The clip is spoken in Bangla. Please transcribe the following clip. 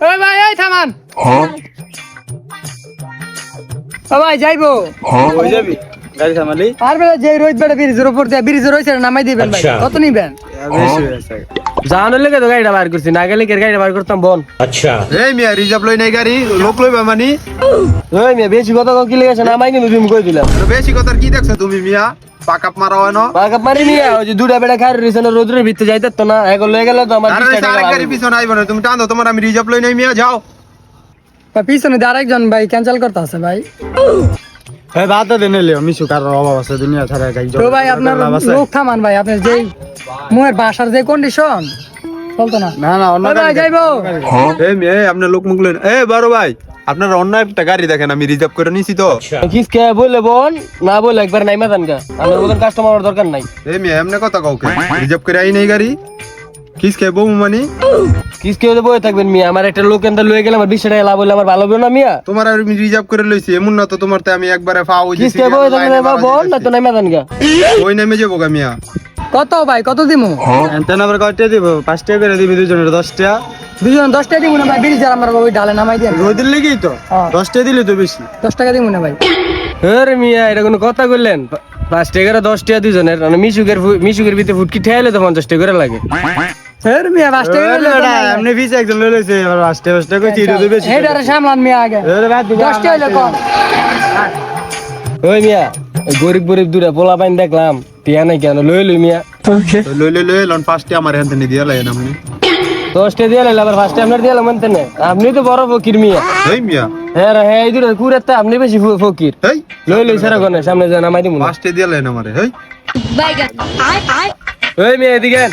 ওই ভাই এই থামান। ও ভাই যাইবো কই যাবি গাড়ি থামালি পারবে যে রোজ বেড়া ব্রিজের উপর দিয়ে ব্রিজের রয়েছে নামাই দিবেন ভাই কত নিবেন বেশি হয়ে গেছে জানো লেগে তো গাড়িটা বার করছি না গেলে গাড়িটা বার করতাম বল এই মিয়া রিজার্ভ লই নাই গাড়ি লোক লইবা মানি ওই মেয়ে বেশি কথা কি লেগেছে না মাই কিন্তু তুমি কই দিলাম বেশি কথার কি দেখছো তুমি মিয়া পাকাপ মারা হয় না বাগাপ মারি নিয়ে ওই যে দুটা বেড়া খাই রয়েছে না রোদ্রের ভিতরে যাইতে তো না এগুলো লয়ে গেলে তো আমার আরে 20 টাকা আরেক গাড়ি পিছনে আইবো না তুমি টানো তোমার আমি রিজার্ভ লই নাই মিয়া যাও পিছনে দিয়ে আরেকজন ভাই ক্যান্সেল করতে আছে ভাই। এই বাদ দে নেলে মিশু কার অভাব আছে দুনিয়া ছাড়া গাড়ি তো ভাই আপনার লোক থামান ভাই আপনার যেই মুহের বাসার যে কন্ডিশন চলতো না। না না অন্য ওই ভাই গাড়ি যাইবো এই মিয়া আপনার লোক মুখ লই এই বড় ভাই আপনারা অন্য একটা গাড়ি দেখেন আমি রিজার্ভ করে নিছি তো কিসকে বলে বোন না বলে একবার নাইমা দানকা আমার মতন কাস্টমার দরকার নাই এই মিয়া এমনি কথা কাউকে রিজার্ভ করে আই নাই গাড়ি কিসকে বউ মানি কিসকে বয়ে থাকবেন মিয়া আমার একটা লোক এনটা লয়ে গেলে আমার 20 টাকা লাভ হলে আমার ভালো হবে না মিয়া তোমার আমি রিজার্ভ করে লইছি এমন না তো তোমার তে আমি একবারে ফাও দিছি কিসকে বয়ে থাকবেন বল না তো নাইমা দানকা ওই নেমে যাবো গা মিয়া কত ভাই কত দিমু এনতে না আবার কয়টা দিব 5 টাকা করে দিবি দুজনের 10 টাকা দুজন 10 টাকা দিমু না ভাই ব্রিজের আমার ওই ডালে নামাই দেন রোদির লেগেই তো হ্যাঁ। 10 টাকা দিলে তো বেশি 10 টাকা দিমু না ভাই। আরে মিয়া এটা কোনো কথা কইলেন 5 টাকা 10 টাকা দুজনের মানে মিশুকের ভিতরে ফুটকি ঠাইলে তো 50 টাকা করে লাগে স্যার মিয়া 5 টাকা দিলে তো নাই। এমনি ফিস একজন লই লইছে আবার 5 টাকা কইছি এটা তো বেশি হেডারে সামলান মিয়া আগে আরে বাদ দিবা 10 টাকা হইলে কম। ওই মিয়া ওই গরিব গরিব দূরে পোলা পাইন দেখলাম টিয়া নাই কেন লই মিয়া লই লন 5 টাকা আমার এখান থেকে দিয়া লাইন আপনি 10 টাকা দিয়ে লাইলে আবার ফার্স্ট টাইম দিয়ে লাইলাম মানতে না আপনি তো বড় ফকির মিয়া এই মিয়া হ্যাঁ রে হ্যাঁ এই দূরে কুরাতে আপনি বেশি ফকির এই লই সারা গনে সামনে যা নামাই দিমু 5 টাকা দিয়া লাইন আমারে এই ওই মিয়া এদিকে